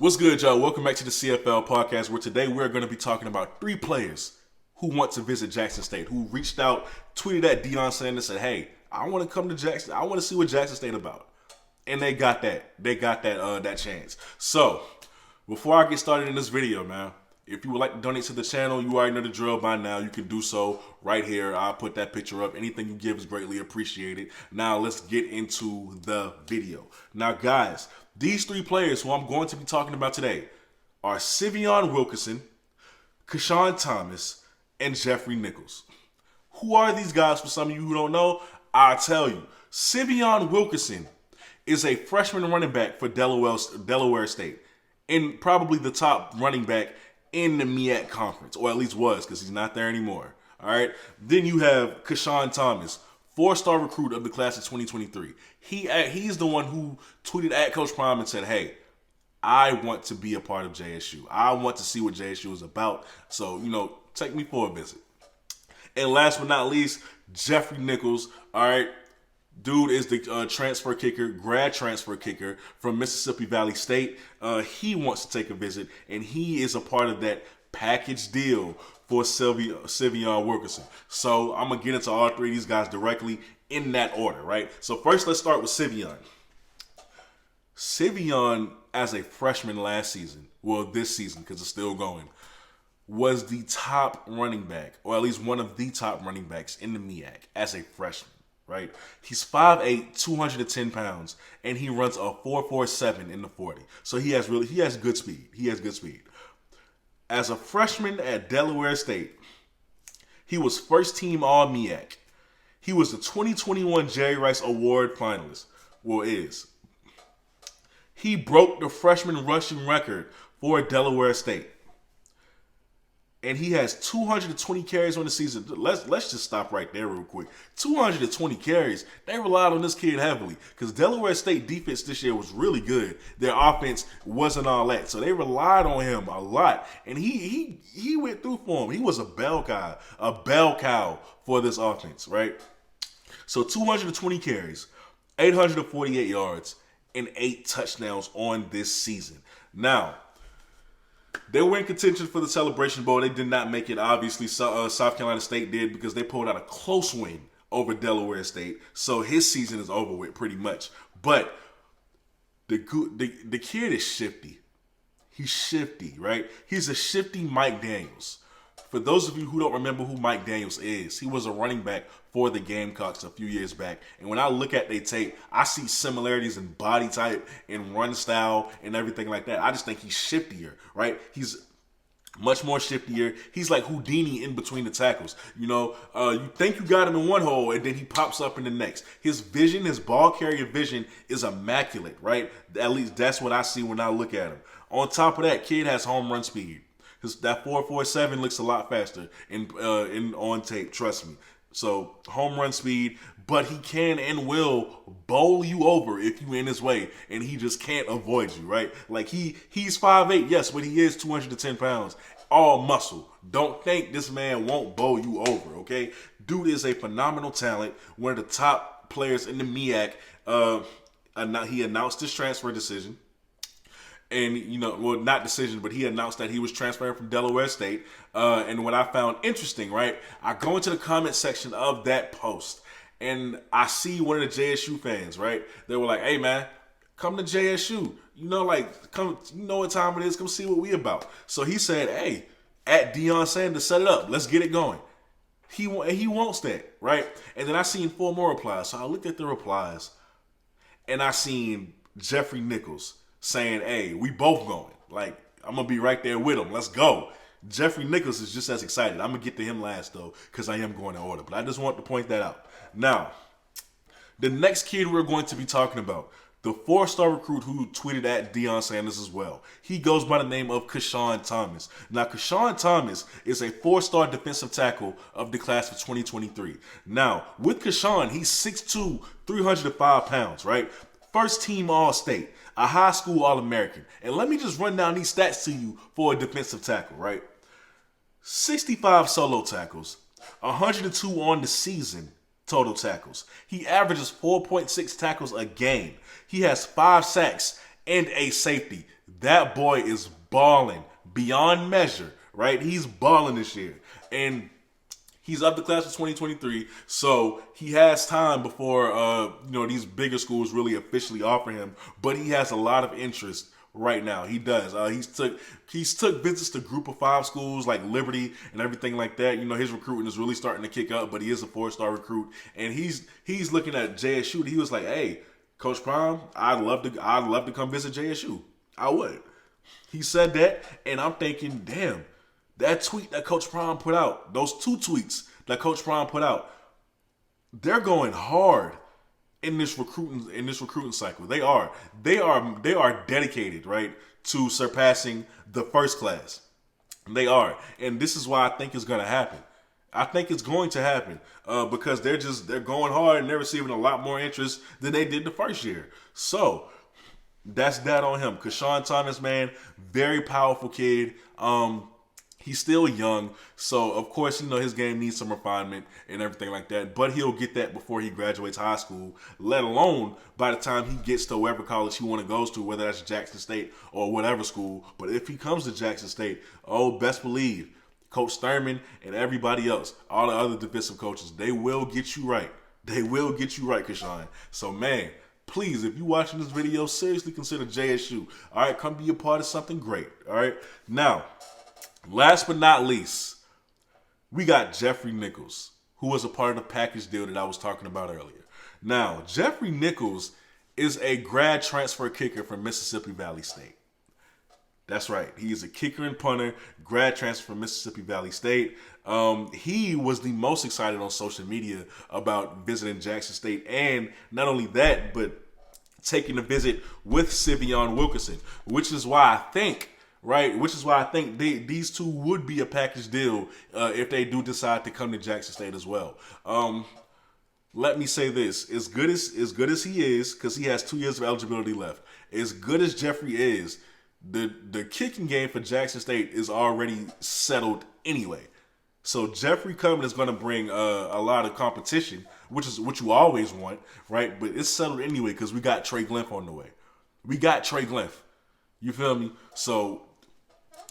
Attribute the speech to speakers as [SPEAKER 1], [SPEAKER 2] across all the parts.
[SPEAKER 1] What's good, y'all? Welcome back to the CFL podcast, where today we're going to be talking about three players who want to visit Jackson State, who reached out, tweeted at Deion Sanders, said, "Hey, I want to come to Jackson. I want to see what Jackson State about." And they got that. They got that chance. So, before I get started in this video, man, if you would like to donate to the channel, you already know the drill by now. You can do so right here. I'll put that picture up. Anything you give is greatly appreciated. Now, let's get into the video. Now, guys, these three players who I'm going to be talking about today are Wilkerson, Kashan Thomas, and Jeffrey Nichols. Who are these guys? For some of you who don't know, I'll tell you. Wilkerson is a freshman running back for Delaware State, and probably the top running back in the MEAC conference, or at least was, because he's not there anymore. All right. Then you have Kashan Thomas, 4-star recruit of the class of 2023. He's the one who tweeted at Coach Prime and said, "Hey, I want to be a part of JSU. I want to see what JSU is about. So, take me for a visit." And last but not least, Jeffrey Nichols. All right. Dude is the grad transfer kicker from Mississippi Valley State. He wants to take a visit, and he is a part of that package deal for Wilkerson. So I'm going to get into all three of these guys directly in that order, right? So first, let's start with Sivion, as a freshman last season, well, this season because it's still going, was the top running back, or at least one of the top running backs in the MEAC as a freshman. Right, he's 5'8", 210 pounds, and he runs a 4.47 in the 40. So he has good speed. As a freshman at Delaware State, he was first team All MEAC. He was the 2021 Jerry Rice Award finalist. He broke the freshman rushing record for Delaware State. And he has 220 carries on the season. Let's just stop right there real quick. 220 carries. They relied on this kid heavily because Delaware State defense this year was really good. Their offense wasn't all that, so they relied on him a lot. And he went through for him. He was a bell cow for this offense, right? So 220 carries, 848 yards, and 8 touchdowns on this season. Now, they were in contention for the Celebration Bowl. They did not make it. Obviously, South Carolina State did because they pulled out a close win over Delaware State. So his season is over with pretty much. But the kid is shifty. He's shifty, right? He's a shifty Mike Daniels. For those of you who don't remember who Mike Daniels is, he was a running back for the Gamecocks a few years back. And when I look at their tape, I see similarities in body type, in run style, and everything like that. I just think he's shiftier, right? He's much more shiftier. He's like Houdini in between the tackles. You think you got him in one hole, and then he pops up in the next. His vision, his ball carrier vision is immaculate, right? At least that's what I see when I look at him. On top of that, kid has home run speed. That 4.47 looks a lot faster in on tape, trust me. So home run speed, but he can and will bowl you over if you in his way, and he just can't avoid you, right? Like he's 5'8", yes, but he is 210 pounds, all muscle. Don't think this man won't bowl you over, okay? Dude is a phenomenal talent, one of the top players in the MEAC. He announced his transfer decision. And, not decision, but he announced that he was transferring from Delaware State. And what I found interesting, right, I go into the comment section of that post, and I see one of the JSU fans, right? They were like, "Hey, man, come to JSU. Come, you know what time it is. Come see what we about." So he said, "Hey, at Deion Sanders, set it up. Let's get it going." He wants that, right? And then I seen 4 more replies. So I looked at the replies, and I seen Jeffrey Nichols saying, "Hey, we both going. Like, I'm going to be right there with him. Let's go." Jeffrey Nichols is just as excited. I'm going to get to him last, though, because I am going in order. But I just want to point that out. Now, the next kid we're going to be talking about, the 4-star recruit who tweeted at Deion Sanders as well. He goes by the name of Kashan Thomas. Now, Kashan Thomas is a 4-star defensive tackle of the class of 2023. Now, with Kashan, he's 6'2", 305 pounds, right? First team All-State, a high school All-American. And let me just run down these stats to you for a defensive tackle, right? 65 solo tackles, 102 on the season total tackles. He averages 4.6 tackles a game. He has 5 sacks and a safety. That boy is balling beyond measure, right? He's balling this year. And he's up the class for 2023, so he has time before these bigger schools really officially offer him. But he has a lot of interest right now. He does. He's took visits to Group of 5 schools like Liberty and everything like that. His recruiting is really starting to kick up. But he is a 4-star recruit, and he's looking at JSU. He was like, "Hey, Coach Prime, I'd love to come visit JSU. I would." He said that, and I'm thinking, damn. That tweet that Coach Prime put out, those 2 tweets that Coach Prime put out, they're going hard in this recruiting cycle. They are dedicated, right, to surpassing the first class. They are, and this is why I think it's going to happen. I think it's going to happen because they're going hard and they're receiving a lot more interest than they did the first year. So that's that on him. Kashan Thomas, man, very powerful kid. He's still young, so of course, his game needs some refinement and everything like that. But he'll get that before he graduates high school, let alone by the time he gets to wherever college he goes to, whether that's Jackson State or whatever school. But if he comes to Jackson State, best believe, Coach Thurman and everybody else, all the other defensive coaches, they will get you right. They will get you right, Kashon. So, man, please, if you're watching this video, seriously consider JSU. All right, come be a part of something great. All right, now, last but not least, we got Jeffrey Nichols, who was a part of the package deal that I was talking about earlier. Now, Jeffrey Nichols is a grad transfer kicker from Mississippi Valley State. That's right. He is a kicker and punter, grad transfer from Mississippi Valley State. He was the most excited on social media about visiting Jackson State, and not only that, but taking a visit with Sivion Wilkerson, which is why I think these 2 would be a package deal if they do decide to come to Jackson State as well. Let me say this: as good as he is, because he has 2 years of eligibility left. As good as Jeffrey is, the kicking game for Jackson State is already settled anyway. So Jeffrey coming is going to bring a lot of competition, which is what you always want, right? But it's settled anyway because we got Trey Glymph on the way. We got Trey Glymph. You feel me? So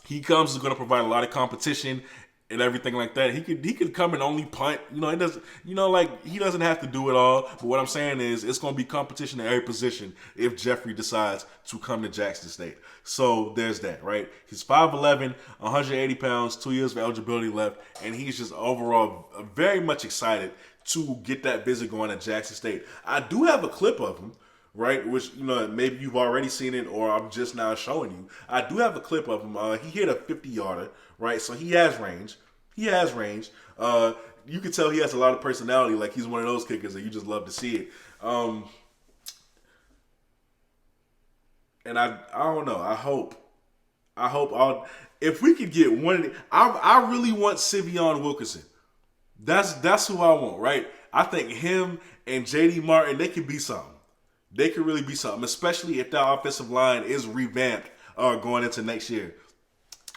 [SPEAKER 1] he comes is going to provide a lot of competition and everything like that. He could come and only punt. He doesn't have to do it all. But what I'm saying is it's going to be competition in every position if Jeffrey decides to come to Jackson State. So there's that, right? He's 5'11", 180 pounds, 2 years of eligibility left, and he's just overall very much excited to get that visit going at Jackson State. I do have a clip of him, right, which, maybe you've already seen it or I'm just now showing you. I do have a clip of him. He hit a 50-yarder, right, so he has range. You can tell he has a lot of personality, like he's one of those kickers that you just love to see it. And I don't know, I hope if we could get one, I really want Sivion Wilkerson. That's who I want, right? I think him and J.D. Martin, they could be something. They could really be something, especially if that offensive line is revamped going into next year.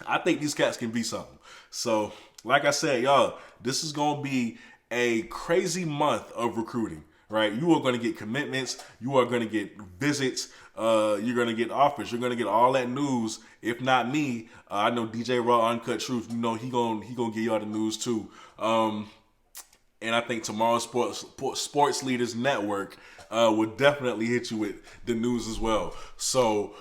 [SPEAKER 1] I think these cats can be something. So, like I said, y'all, this is going to be a crazy month of recruiting, right? You are going to get commitments. You are going to get visits. You're going to get offers. You're going to get all that news. If not me, I know DJ Raw Uncut Truth, he going to give y'all the news too. And I think tomorrow's Sports Leaders Network would definitely hit you with the news as well. So,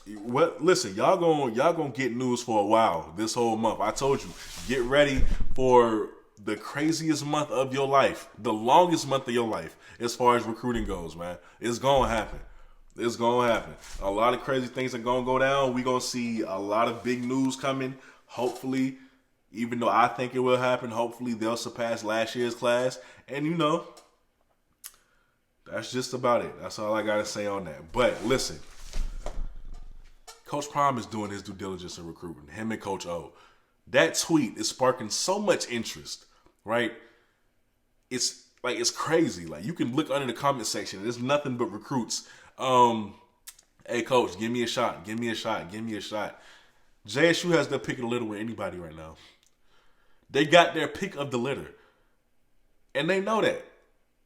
[SPEAKER 1] listen, y'all gonna get news for a while this whole month. I told you, get ready for the craziest month of your life, the longest month of your life as far as recruiting goes, man. It's gonna happen. It's gonna happen. A lot of crazy things are gonna go down. We're gonna see a lot of big news coming. Hopefully, even though I think it will happen, hopefully they'll surpass last year's class. And that's just about it. That's all I gotta say on that. But listen, Coach Prime is doing his due diligence in recruiting. Him and Coach O. That tweet is sparking so much interest, right? It's crazy. Like, you can look under the comment section. There's nothing but recruits. Hey, Coach, give me a shot. Give me a shot. Give me a shot. JSU has their pick of the litter with anybody right now. They got their pick of the litter. And they know that.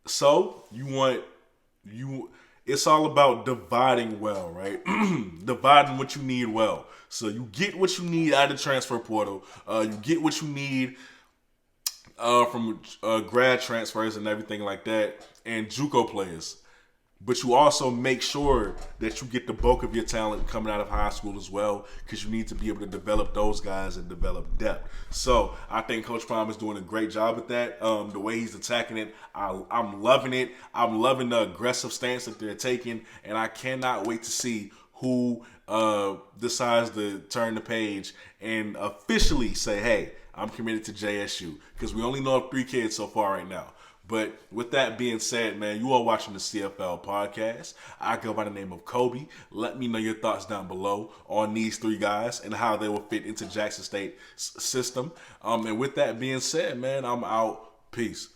[SPEAKER 1] So, it's all about dividing well, right? Dividing what you need well. So you get what you need out of the transfer portal. You get what you need from grad transfers and everything like that, and JUCO players. But you also make sure that you get the bulk of your talent coming out of high school as well, because you need to be able to develop those guys and develop depth. So I think Coach Prime is doing a great job with that. The way he's attacking it, I'm loving it. I'm loving the aggressive stance that they're taking, and I cannot wait to see who decides to turn the page and officially say, hey, I'm committed to JSU, because we only know of 3 kids so far right now. But with that being said, man, you are watching the CFL podcast. I go by the name of Kobe. Let me know your thoughts down below on these 3 guys and how they will fit into Jackson State's system. And with that being said, man, I'm out. Peace.